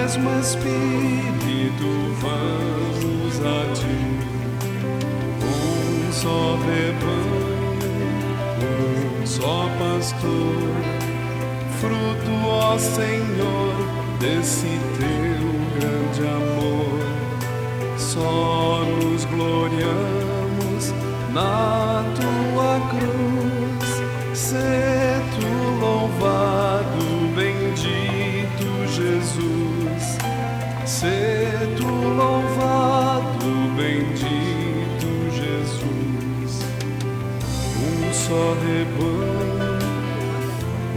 mesmo Espírito vamos a Ti. Um só rebanho, um só pastor, fruto, ó Senhor, desse Teu grande amor. Só nos gloriamos na Tua cruz. Sê Tu louvado, bendito Jesus. Sê Tu louvado, bendito Jesus. Um só rebanho,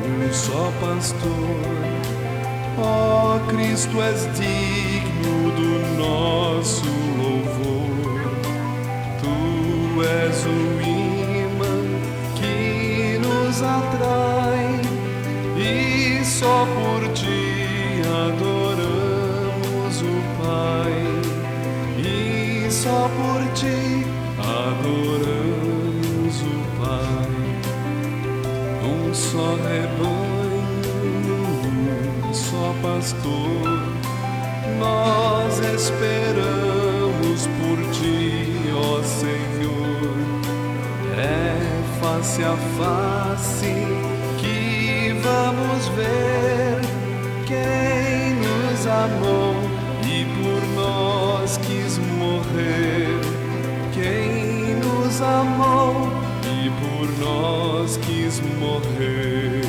um só pastor. Ó Cristo, és digno do nosso louvor. Tu és o imã que nos atrai, e só por Ti adoramos o Pai. E só por Ti adoramos o Pai. Um só rebanho, um só pastor, nós esperamos por Ti, ó Senhor. É face a face que vamos ver quem nos amou e por nós quis morrer. Quem nos amou e por nós quis morrer.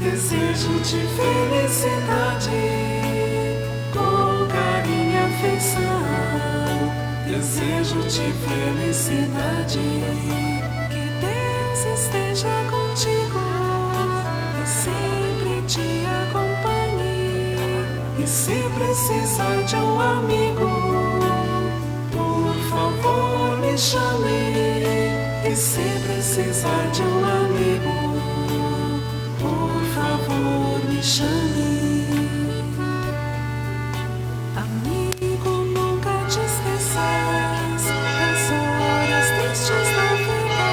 Desejo-te felicidade, com carinho e afeição. Desejo-te felicidade, que Deus esteja contigo e sempre te acompanhe. E se precisar de um amigo, por favor me chame. E se precisar de um amigo, por favor me chame. Amigo, nunca te esqueças das horas tristes da vida.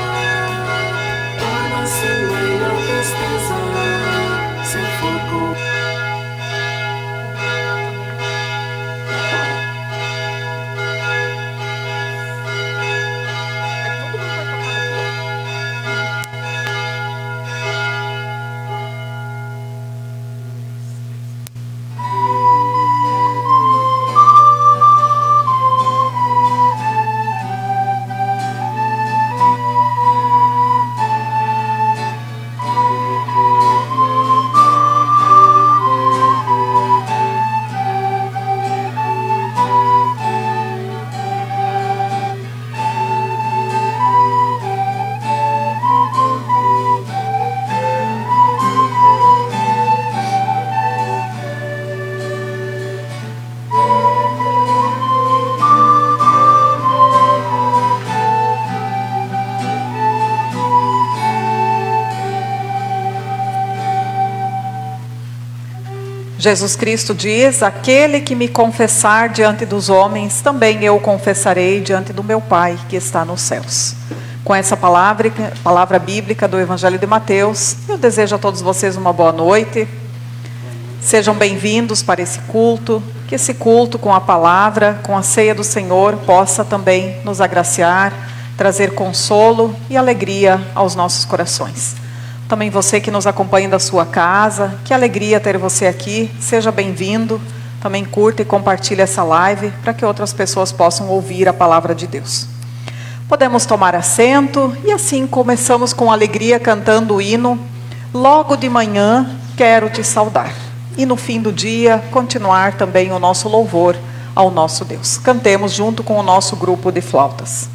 Torna-se maior tristeza se for culpa. Jesus Cristo diz: aquele que me confessar diante dos homens, também eu confessarei diante do meu Pai que está nos céus. Com essa palavra bíblica do Evangelho de Mateus, eu desejo a todos vocês uma boa noite. Sejam bem-vindos para esse culto, que esse culto com a palavra, com a ceia do Senhor, possa também nos agraciar, trazer consolo e alegria aos nossos corações. Também você que nos acompanha da sua casa, que alegria ter você aqui, seja bem-vindo. Também curta e compartilhe essa live para que outras pessoas possam ouvir a palavra de Deus. Podemos tomar assento e assim começamos com alegria cantando o hino Logo de Manhã Quero Te Saudar. E no fim do dia continuar também o nosso louvor ao nosso Deus. Cantemos junto com o nosso grupo de flautas.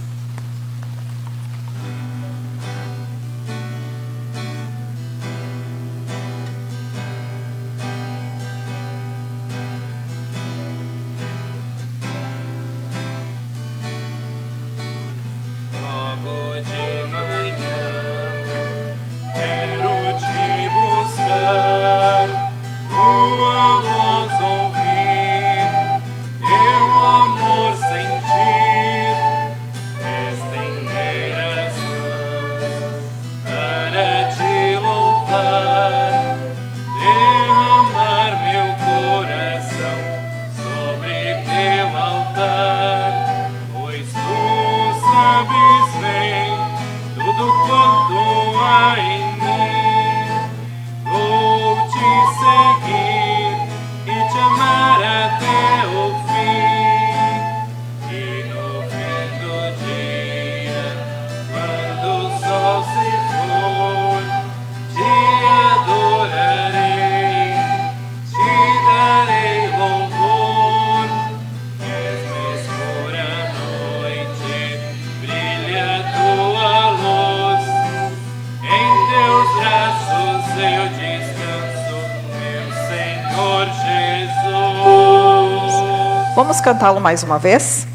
Vamos cantá-lo mais uma vez?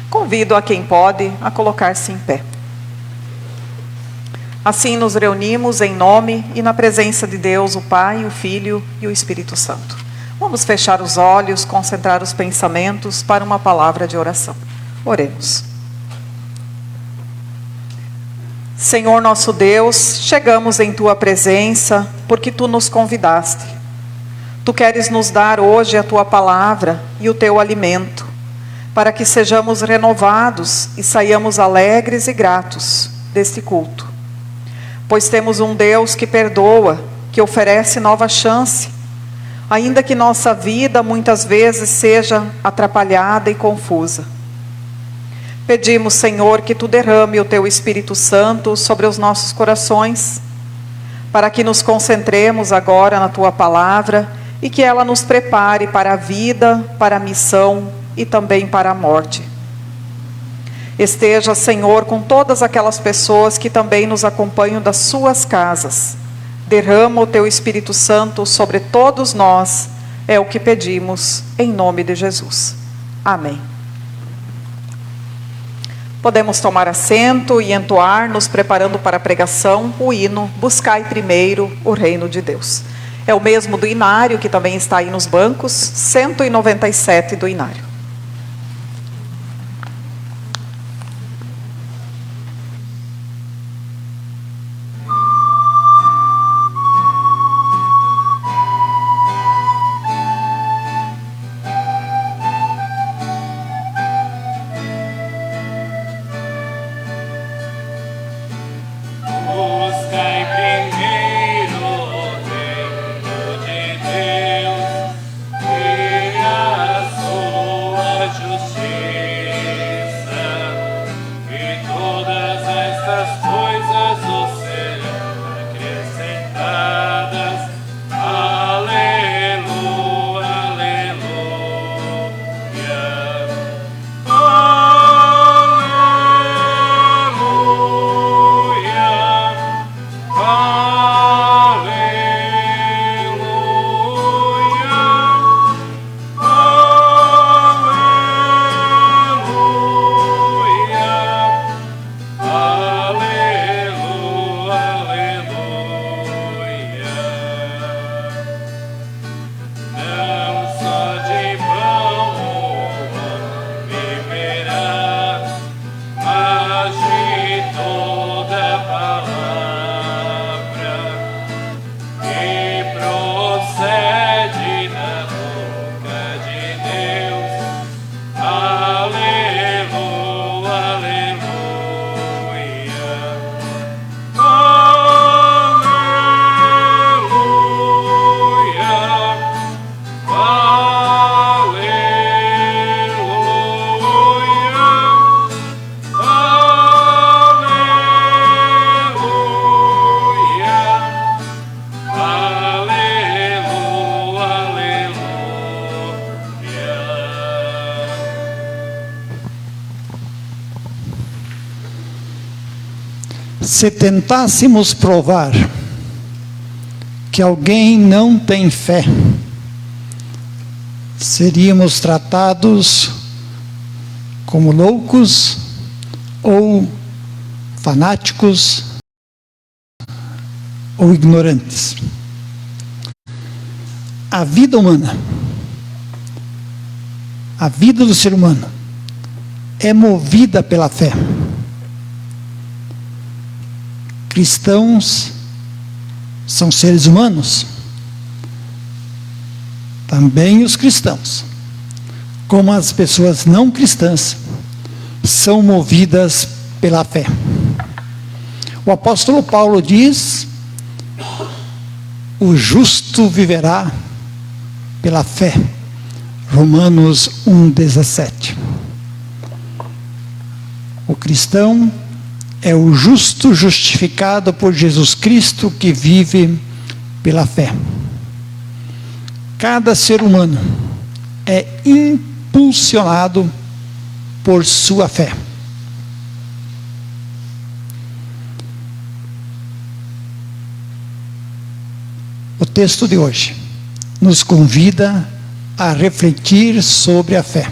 Convido a quem pode a colocar-se em pé. Assim nos reunimos em nome e na presença de Deus, o Pai, o Filho e o Espírito Santo. Vamos fechar os olhos, concentrar os pensamentos para uma palavra de oração. Oremos. Senhor nosso Deus, chegamos em Tua presença porque Tu nos convidaste. Tu queres nos dar hoje a Tua palavra e o Teu alimento, para que sejamos renovados e saiamos alegres e gratos deste culto. Pois temos um Deus que perdoa, que oferece nova chance, ainda que nossa vida muitas vezes seja atrapalhada e confusa. Pedimos, Senhor, que Tu derrame o Teu Espírito Santo sobre os nossos corações, para que nos concentremos agora na Tua palavra e que ela nos prepare para a vida, para a missão e também para a morte. Esteja, Senhor, com todas aquelas pessoas que também nos acompanham das suas casas. Derrama o Teu Espírito Santo sobre todos nós, é o que pedimos, em nome de Jesus. Amém. Podemos tomar assento e entoar, nos preparando para a pregação, o hino Buscai Primeiro o Reino de Deus. É o mesmo do inário, que também está aí nos bancos, 197 do inário. Deus, e a sua Se tentássemos provar que alguém não tem fé, seríamos tratados como loucos ou fanáticos ou ignorantes. A vida humana, a vida do ser humano, é movida pela fé. Cristãos são seres humanos. Também os cristãos, como as pessoas não cristãs, são movidas pela fé. O apóstolo Paulo diz: o justo viverá pela fé. Romanos 1,17. O cristão é o justo justificado por Jesus Cristo, que vive pela fé. Cada ser humano é impulsionado por sua fé. O texto de hoje nos convida a refletir sobre a fé.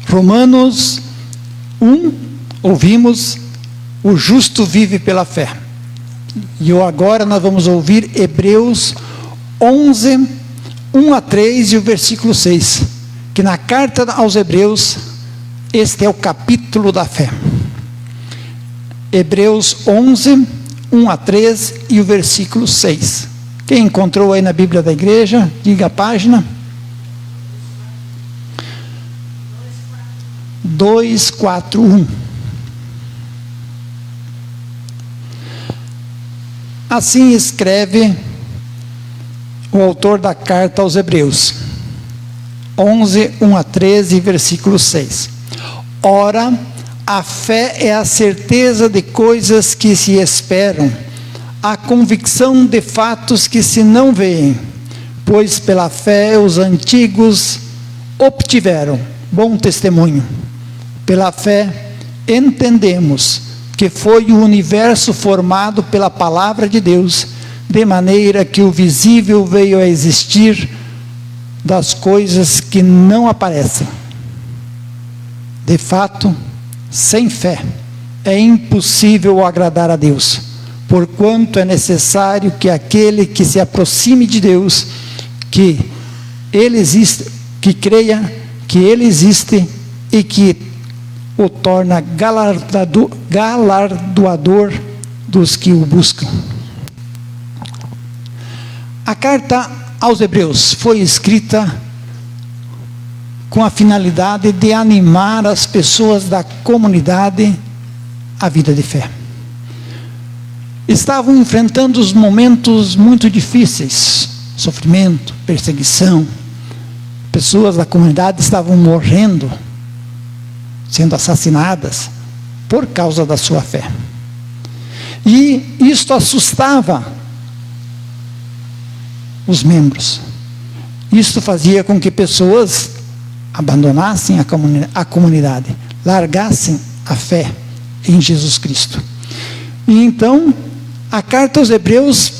Romanos 1, ouvimos: o justo vive pela fé. E agora nós vamos ouvir Hebreus 11, 1 a 3 e o versículo 6. Que na carta aos Hebreus, este é o capítulo da fé. Hebreus 11, 1 a 3 e o versículo 6. Quem encontrou aí na Bíblia da igreja, diga a página. 241. Assim escreve o autor da carta aos Hebreus, 11, 1 a 13, versículo 6. Ora, a fé é a certeza de coisas que se esperam, a convicção de fatos que se não veem, pois pela fé os antigos obtiveram bom testemunho. Pela fé entendemos que foi o universo formado pela palavra de Deus, de maneira que o visível veio a existir das coisas que não aparecem. De fato, sem fé é impossível agradar a Deus, porquanto é necessário que aquele que se aproxime de Deus, que Ele existe, que creia que Ele existe e que o torna galardoador dos que o buscam. A carta aos Hebreus foi escrita com a finalidade de animar as pessoas da comunidade à vida de fé. Estavam enfrentando os momentos muito difíceis, sofrimento, perseguição. Pessoas da comunidade estavam morrendo, sendo assassinadas por causa da sua fé. E isto assustava os membros. Isto fazia com que pessoas abandonassem a comunidade, largassem a fé em Jesus Cristo. E então, a carta aos Hebreus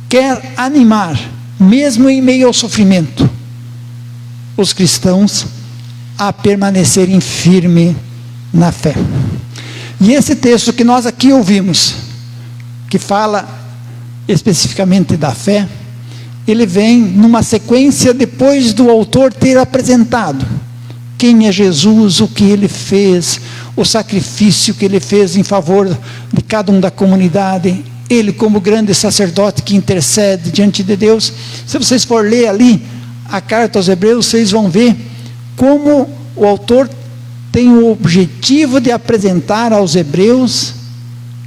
quer animar, mesmo em meio ao sofrimento, os cristãos a permanecerem firmes na fé. E esse texto que nós aqui ouvimos, que fala especificamente da fé, ele vem numa sequência depois do autor ter apresentado quem é Jesus, o que ele fez, o sacrifício que ele fez em favor de cada um da comunidade, ele como grande sacerdote que intercede diante de Deus. Se vocês for ler ali a carta aos Hebreus, vocês vão ver como o autor tem o objetivo de apresentar aos Hebreus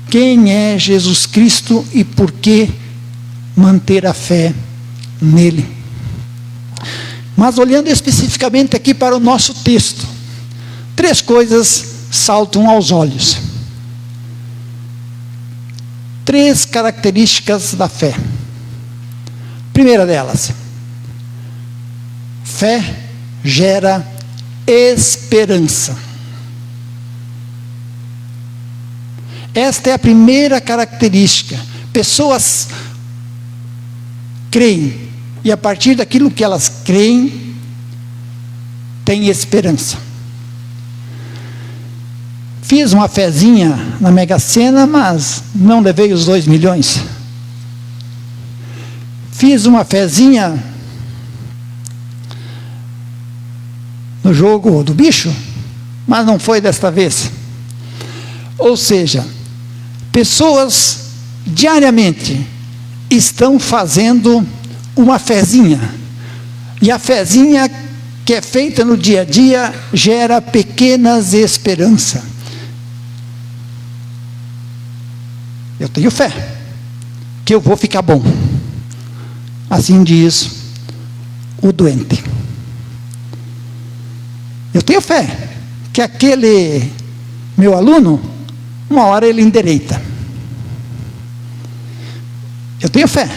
quem é Jesus Cristo e por que manter a fé nele. Mas olhando especificamente aqui para o nosso texto, 3 coisas saltam aos olhos. 3 características da fé. Primeira delas: fé gera esperança. Esta é a primeira característica. Pessoas creem, e a partir daquilo que elas creem, têm esperança. Fiz uma fezinha na Mega Sena, mas não levei os 2 milhões. Fiz uma fezinha no jogo do bicho, mas não foi desta vez. Ou seja, pessoas diariamente estão fazendo uma fezinha, e a fezinha que é feita no dia a dia gera pequenas esperanças. Eu tenho fé que eu vou ficar bom, assim diz o doente. Eu tenho fé que aquele meu aluno, uma hora ele endireita. Eu tenho fé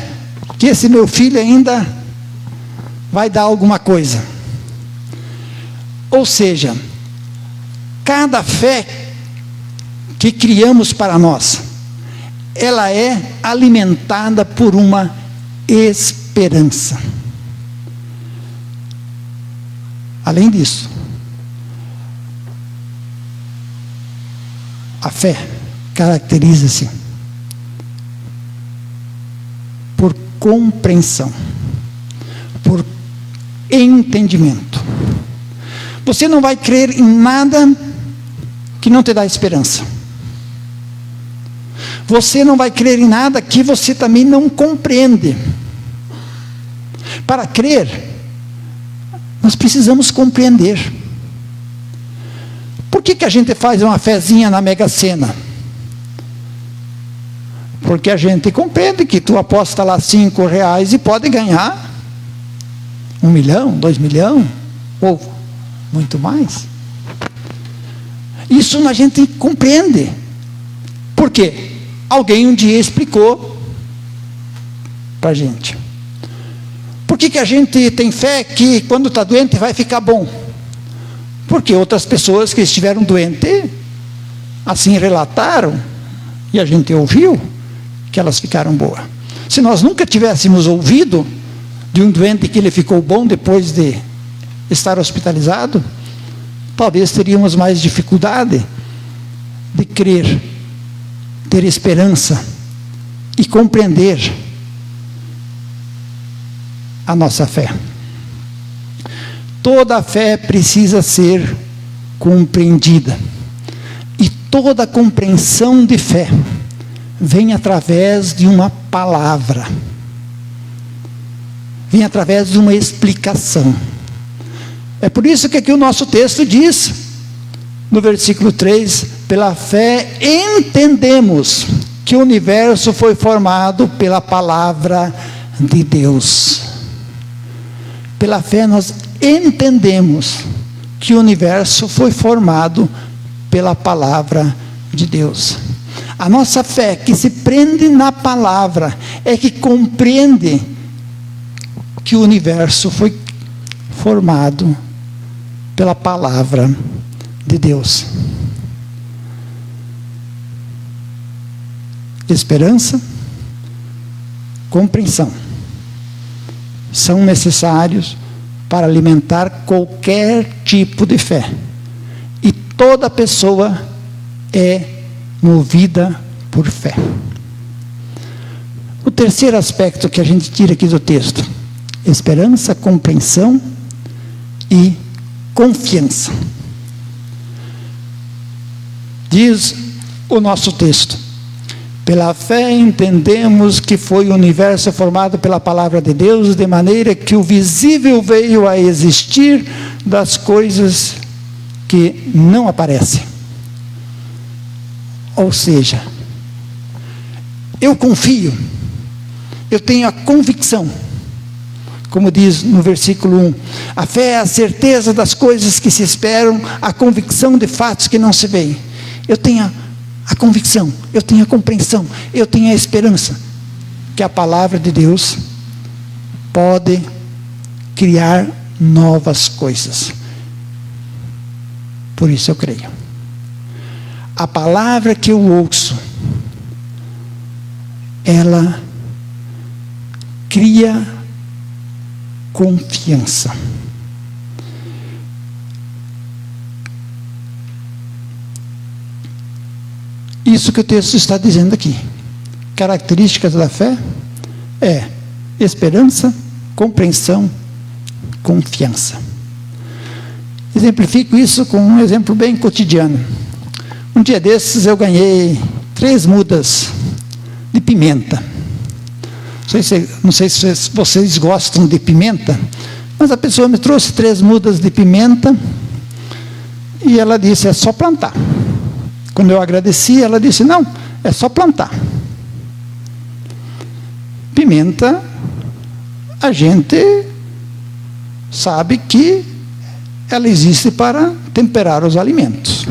que esse meu filho ainda vai dar alguma coisa. Ou seja, cada fé que criamos para nós, ela é alimentada por uma esperança. Além disso, a fé caracteriza-se por compreensão, por entendimento. Você não vai crer em nada que não te dá esperança. Você não vai crer em nada que você também não compreende. Para crer, nós precisamos compreender. Por que a gente faz uma fezinha na Mega Sena? Porque a gente compreende que tu aposta lá R$5 e pode ganhar 1 milhão, 2 milhões, ou muito mais. Isso a gente compreende. Por quê? Alguém um dia explicou para a gente. Por que a gente tem fé que quando está doente vai ficar bom? Porque outras pessoas que estiveram doentes, assim relataram, e a gente ouviu, que elas ficaram boas. Se nós nunca tivéssemos ouvido de um doente que ele ficou bom depois de estar hospitalizado, talvez teríamos mais dificuldade de crer, ter esperança e compreender a nossa fé. Toda fé precisa ser compreendida, e toda compreensão de fé vem através de uma palavra, vem através de uma explicação. É por isso que aqui o nosso texto diz, no versículo 3, pela fé entendemos que o universo foi formado pela palavra de Deus. Pela fé nós entendemos que o universo foi formado pela palavra de Deus. A nossa fé que se prende na palavra é que compreende que o universo foi formado pela palavra de Deus. Esperança, compreensão são necessários para alimentar qualquer tipo de fé. E toda pessoa é movida por fé. O terceiro aspecto que a gente tira aqui do texto: esperança, compreensão e confiança. Diz o nosso texto: pela fé entendemos que foi o universo formado pela palavra de Deus, de maneira que o visível veio a existir das coisas que não aparecem. Ou seja, eu confio, eu tenho a convicção, como diz no versículo 1, a fé é a certeza das coisas que se esperam, a convicção de fatos que não se veem. Eu tenho a convicção, eu tenho a compreensão, eu tenho a esperança que a palavra de Deus pode criar novas coisas. Por isso eu creio. A palavra que eu ouço ela cria confiança. Isso que o texto está dizendo aqui. Características da fé é esperança, compreensão, confiança. Exemplifico isso com um exemplo bem cotidiano. Um dia desses eu ganhei 3 mudas de pimenta. Não sei se vocês gostam de pimenta, mas a pessoa me trouxe 3 mudas de pimenta e ela disse, é só plantar. Quando eu agradeci, ela disse, não, é só plantar. Pimenta, a gente sabe que ela existe para temperar os alimentos.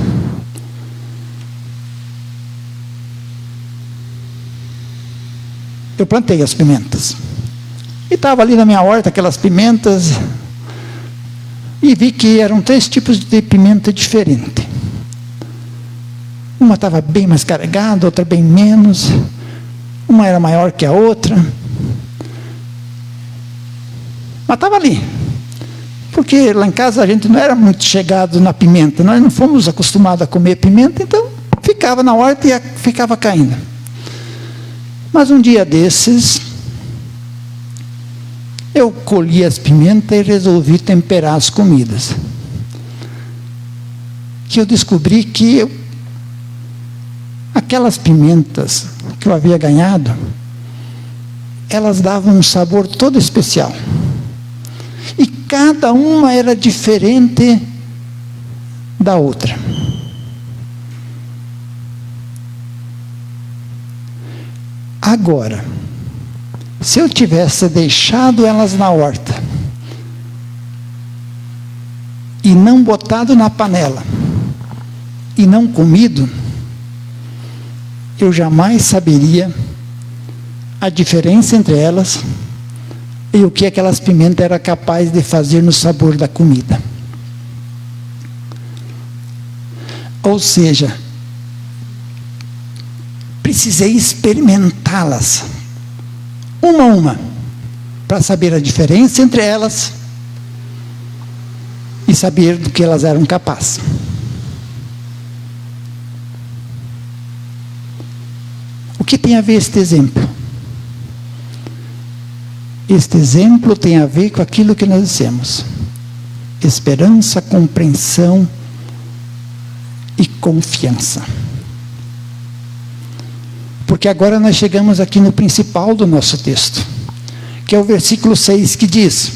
Eu plantei as pimentas. E estava ali na minha horta aquelas pimentas, e vi que eram 3 tipos de pimenta diferentes. Uma estava bem mais carregada, outra bem menos. Uma era maior que a outra. Mas estava ali. Porque lá em casa a gente não era muito chegado na pimenta. Nós não fomos acostumados a comer pimenta, então ficava na horta e ficava caindo. Mas um dia desses, eu colhi as pimentas e resolvi temperar as comidas. Que eu descobri que aquelas pimentas que eu havia ganhado, elas davam um sabor todo especial. E cada uma era diferente da outra. Agora, se eu tivesse deixado elas na horta e não botado na panela e não comido, eu jamais saberia a diferença entre elas e o que aquelas pimentas eram capazes de fazer no sabor da comida. Ou seja, precisei experimentá-las, uma a uma, para saber a diferença entre elas e saber do que elas eram capazes. O que tem a ver este exemplo? Este exemplo tem a ver com aquilo que nós dissemos: esperança, compreensão e confiança. Porque agora nós chegamos aqui no principal do nosso texto, que é o versículo 6, que diz: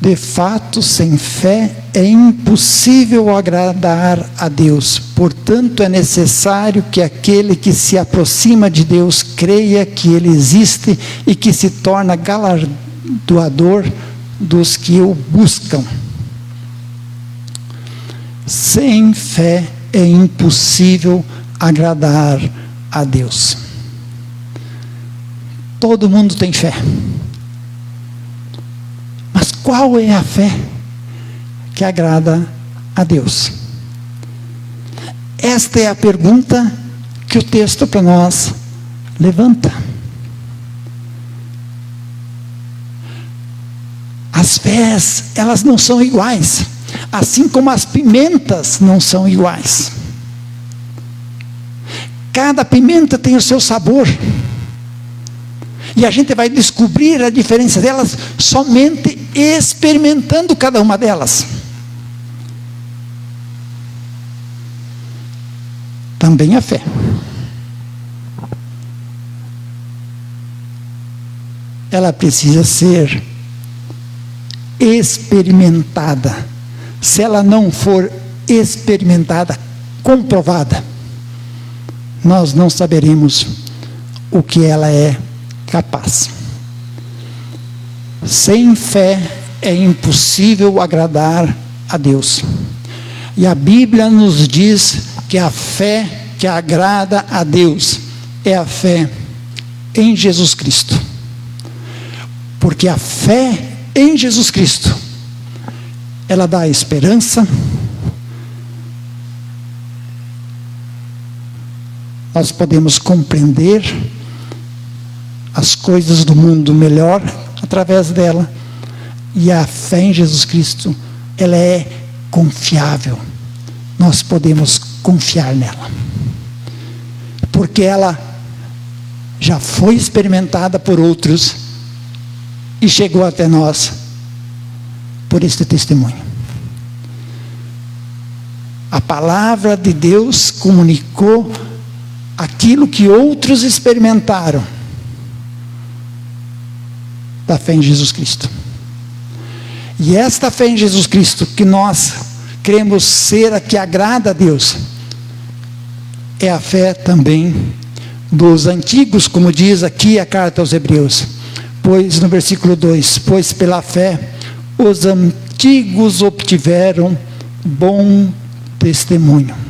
de fato, sem fé é impossível agradar a Deus. Portanto, é necessário que aquele que se aproxima de Deus creia que Ele existe e que se torna galardoador dos que o buscam. Sem fé é impossível agradar a Deus. Todo mundo tem fé. Mas qual é a fé que agrada a Deus? Esta é a pergunta que o texto para nós levanta. As fés, elas não são iguais, assim como as pimentas não são iguais. Cada pimenta tem o seu sabor. E a gente vai descobrir a diferença delas somente experimentando cada uma delas. Também a fé. Ela precisa ser experimentada. Se ela não for experimentada, comprovada, nós não saberemos o que ela é capaz. Sem fé é impossível agradar a Deus. E a Bíblia nos diz que a fé que agrada a Deus é a fé em Jesus Cristo. Porque a fé em Jesus Cristo, ela dá esperança, nós podemos compreender as coisas do mundo melhor através dela. E a fé em Jesus Cristo, ela é confiável. Nós podemos confiar nela, porque ela já foi experimentada por outros e chegou até nós por este testemunho. A palavra de Deus comunicou aquilo que outros experimentaram da fé em Jesus Cristo. E esta fé em Jesus Cristo, que nós cremos ser a que agrada a Deus, é a fé também dos antigos, como diz aqui a carta aos Hebreus. Pois, no versículo 2, pois pela fé os antigos obtiveram bom testemunho.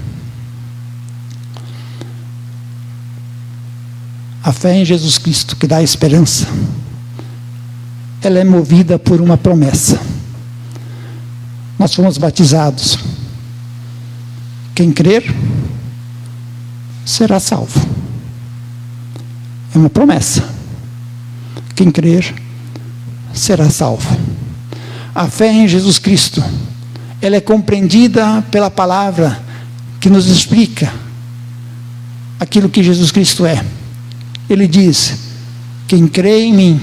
A fé em Jesus Cristo, que dá esperança, ela é movida por uma promessa. Nós fomos batizados. Quem crer será salvo. É uma promessa. Quem crer será salvo. A fé em Jesus Cristo, ela é compreendida pela palavra que nos explica aquilo que Jesus Cristo é. Ele diz: quem crê em mim,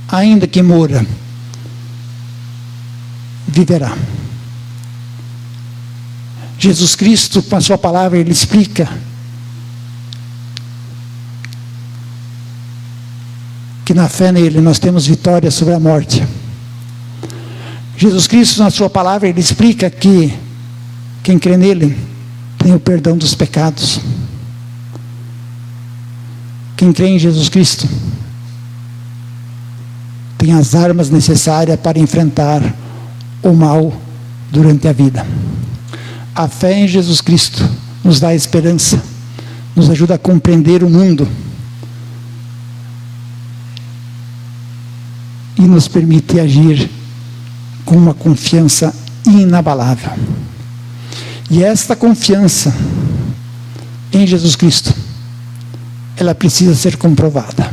ainda que morra, viverá. Jesus Cristo, com a sua palavra, ele explica que na fé nele nós temos vitória sobre a morte. Jesus Cristo, na sua palavra, ele explica que quem crê nele tem o perdão dos pecados. Quem crê em Jesus Cristo tem as armas necessárias para enfrentar o mal durante a vida. A fé em Jesus Cristo nos dá esperança, nos ajuda a compreender o mundo e nos permite agir com uma confiança inabalável. E esta confiança em Jesus Cristo, ela precisa ser comprovada.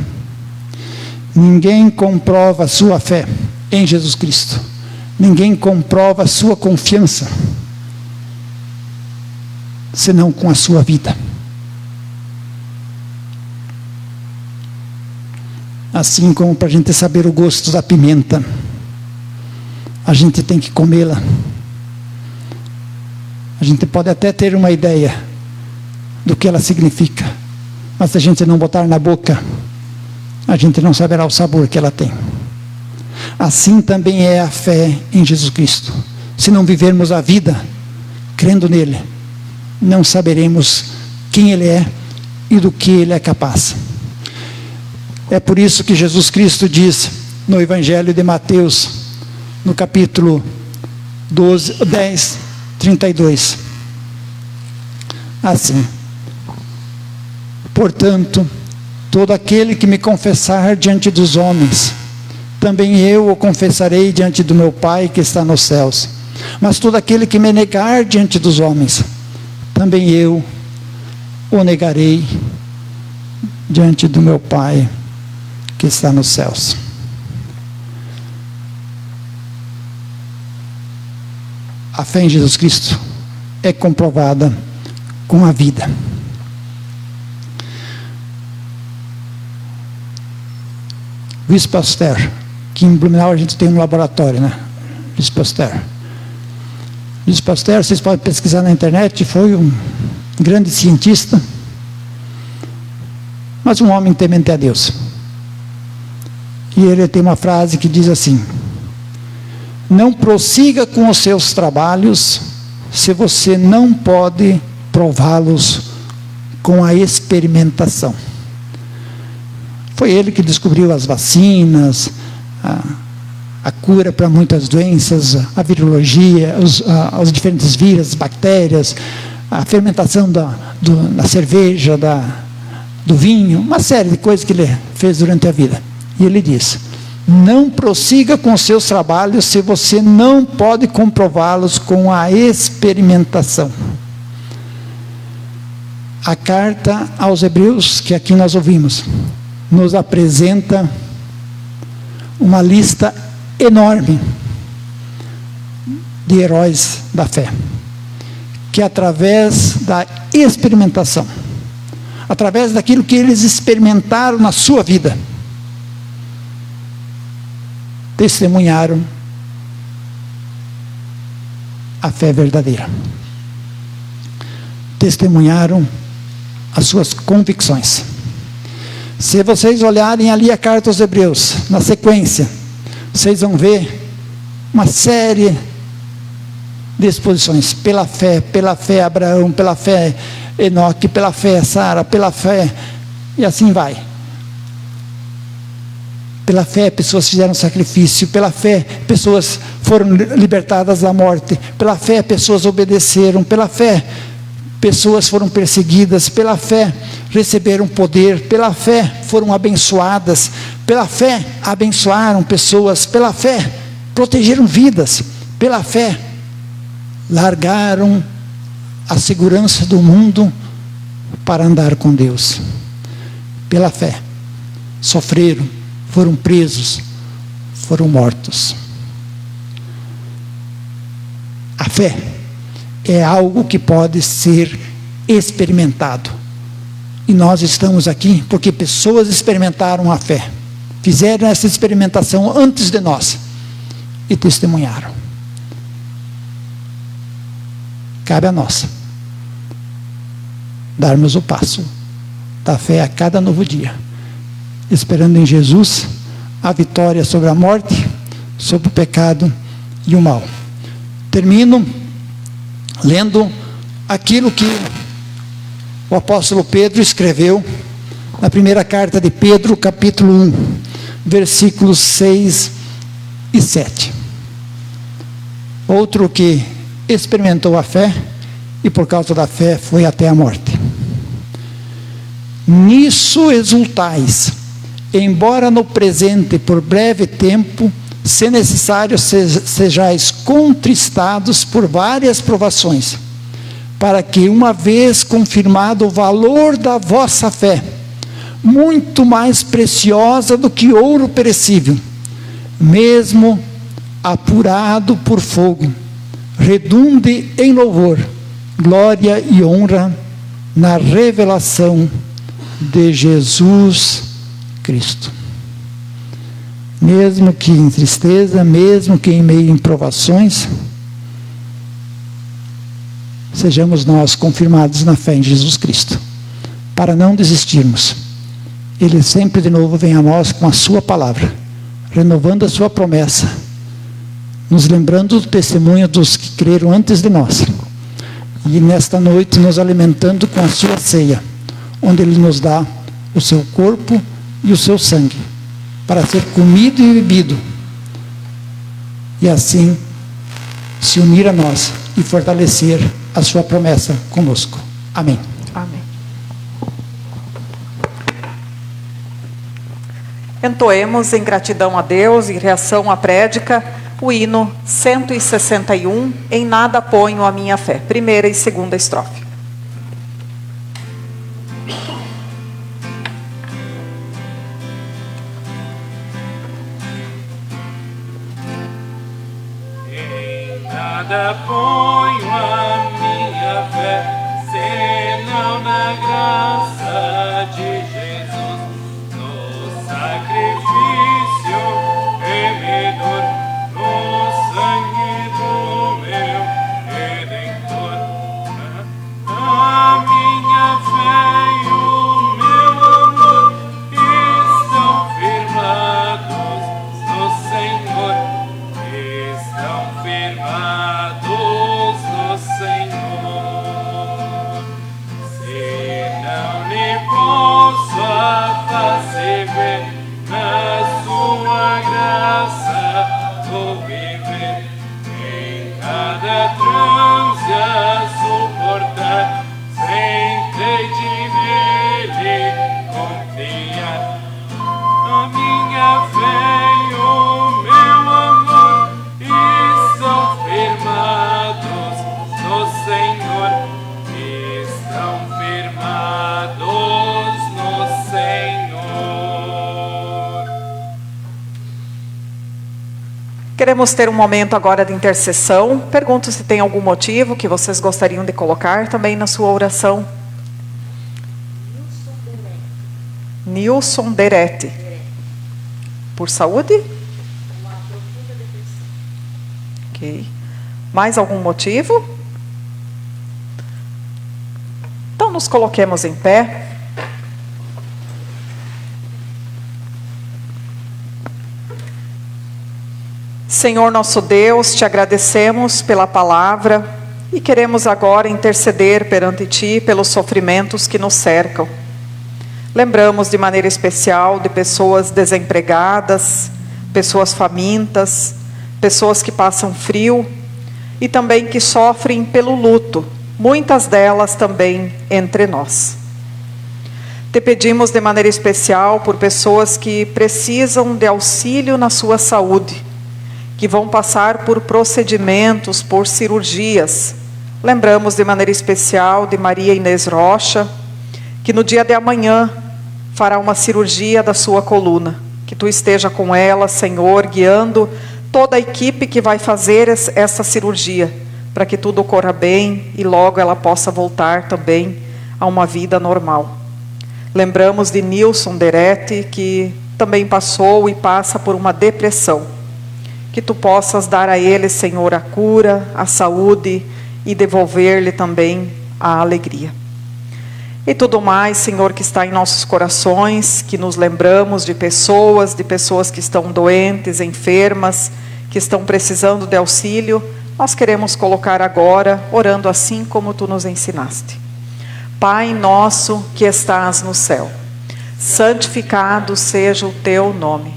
Ninguém comprova a sua fé em Jesus Cristo. Ninguém comprova a sua confiança senão com a sua vida. Assim como para a gente saber o gosto da pimenta, a gente tem que comê-la. A gente pode até ter uma ideia do que ela significa, mas se a gente não botar na boca, a gente não saberá o sabor que ela tem. Assim também é a fé em Jesus Cristo. Se não vivermos a vida crendo nele, não saberemos quem ele é e do que ele é capaz. É por isso que Jesus Cristo diz no Evangelho de Mateus, no capítulo 10, 32, assim: portanto, todo aquele que me confessar diante dos homens, também eu o confessarei diante do meu Pai que está nos céus. Mas todo aquele que me negar diante dos homens, também eu o negarei diante do meu Pai que está nos céus. A fé em Jesus Cristo é comprovada com a vida. Luiz Pasteur, que em Blumenau a gente tem um laboratório, né? Luiz Pasteur. Luiz Pasteur, vocês podem pesquisar na internet, foi um grande cientista, mas um homem temente a Deus. E ele tem uma frase que diz assim: não prossiga com os seus trabalhos se você não pode prová-los com a experimentação. Foi ele que descobriu as vacinas, a cura para muitas doenças, a virologia, os diferentes vírus, bactérias, a fermentação da cerveja, do vinho, uma série de coisas que ele fez durante a vida. E ele diz: não prossiga com os seus trabalhos se você não pode comprová-los com a experimentação. A carta aos Hebreus, que aqui nós ouvimos, nos apresenta uma lista enorme de heróis da fé, que através da experimentação, através daquilo que eles experimentaram na sua vida, testemunharam a fé verdadeira, testemunharam as suas convicções. Se vocês olharem ali a carta aos Hebreus, na sequência, vocês vão ver uma série de exposições: pela fé Abraão, pela fé Enoque, pela fé Sara, pela fé, e assim vai. Pela fé pessoas fizeram sacrifício, pela fé pessoas foram libertadas da morte, pela fé pessoas obedeceram, pela fé pessoas foram perseguidas, pela fé receberam poder, pela fé foram abençoadas, pela fé abençoaram pessoas, pela fé protegeram vidas, pela fé largaram a segurança do mundo para andar com Deus. Pela fé sofreram, foram presos, foram mortos. A fé é algo que pode ser experimentado. E nós estamos aqui porque pessoas experimentaram a fé, fizeram essa experimentação antes de nós e testemunharam. Cabe a nós darmos o passo da fé a cada novo dia, esperando em Jesus a vitória sobre a morte, sobre o pecado e o mal. Termino lendo aquilo que o apóstolo Pedro escreveu na primeira carta de Pedro, capítulo 1, versículos 6 e 7. Outro que experimentou a fé e por causa da fé foi até a morte. Nisso exultais, embora no presente por breve tempo, se necessário sejais contristados por várias provações, para que, uma vez confirmado o valor da vossa fé, muito mais preciosa do que ouro perecível, mesmo apurado por fogo, redunde em louvor, glória e honra na revelação de Jesus Cristo. Mesmo que em tristeza, mesmo que em meio a provações, sejamos nós confirmados na fé em Jesus Cristo, para não desistirmos. Ele sempre de novo vem a nós com a sua palavra, renovando a sua promessa, nos lembrando do testemunho dos que creram antes de nós, e nesta noite nos alimentando com a sua ceia, onde Ele nos dá o seu corpo e o seu sangue, para ser comido e bebido, e assim se unir a nós e fortalecer a sua promessa conosco. Amém. Amém. Entoemos em gratidão a Deus, em reação à prédica, o hino 161, Em Nada Ponho a Minha Fé, primeira e segunda estrofe. Nada ponho a minha fé, senão na graça de Jesus, no sacrifício remidor, no sangue do meu Redentor. A minha fé e o meu amor estão firmados no Senhor, estão firmados no Senhor. Se não lhe posso a face ver, na sua graça vou viver, em cada transe a suportar, sempre de nele confiar. A minha fé e o meu amor estão firmados no Senhor, estão firmados Queremos ter um momento agora de intercessão. Pergunto se tem algum motivo que vocês gostariam de colocar também na sua oração. Nilson Derete. Por saúde? Uma profunda depressão. Ok. Mais algum motivo? Então nos coloquemos em pé. Senhor nosso Deus, te agradecemos pela palavra e queremos agora interceder perante Ti pelos sofrimentos que nos cercam. Lembramos de maneira especial de pessoas desempregadas, pessoas famintas, pessoas que passam frio e também que sofrem pelo luto, muitas delas também entre nós. Te pedimos de maneira especial por pessoas que precisam de auxílio na sua saúde, que vão passar por procedimentos, por cirurgias. Lembramos de maneira especial de Maria Inês Rocha, que no dia de amanhã fará uma cirurgia da sua coluna. Que Tu esteja com ela, Senhor, guiando toda a equipe que vai fazer essa cirurgia, para que tudo ocorra bem e logo ela possa voltar também a uma vida normal. Lembramos de Nilson Derete, que também passou e passa por uma depressão. Que Tu possas dar a ele, Senhor, a cura, a saúde e devolver-lhe também a alegria. E tudo mais, Senhor, que está em nossos corações, que nos lembramos de pessoas que estão doentes, enfermas, que estão precisando de auxílio, nós queremos colocar agora, orando assim como Tu nos ensinaste. Pai nosso que estás no céu, santificado seja o Teu nome.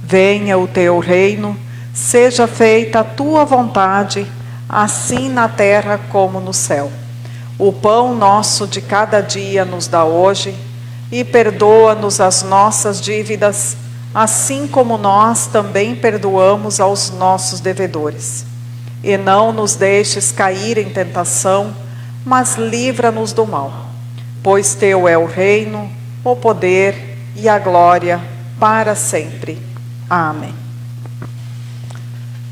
Venha o Teu reino, seja feita a Tua vontade, assim na terra como no céu. O pão nosso de cada dia nos dá hoje, e perdoa-nos as nossas dívidas, assim como nós também perdoamos aos nossos devedores. E não nos deixes cair em tentação, mas livra-nos do mal. Pois Teu é o reino, o poder e a glória para sempre. Amém.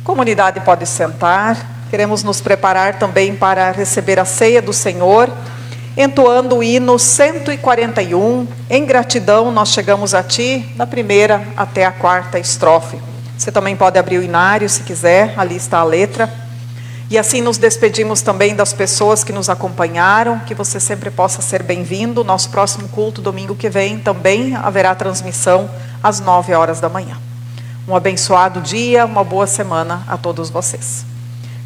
Comunidade pode sentar. Queremos nos preparar também para receber a ceia do Senhor, entoando o hino 141. Em gratidão nós chegamos a Ti, da primeira até a quarta estrofe. Você também pode abrir o inário se quiser, ali está a letra. E assim nos despedimos também das pessoas que nos acompanharam, que você sempre possa ser bem-vindo. Nosso próximo culto, domingo que vem, também haverá transmissão às 9 horas da manhã. Um abençoado dia, uma boa semana a todos vocês.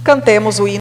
Cantemos o hino.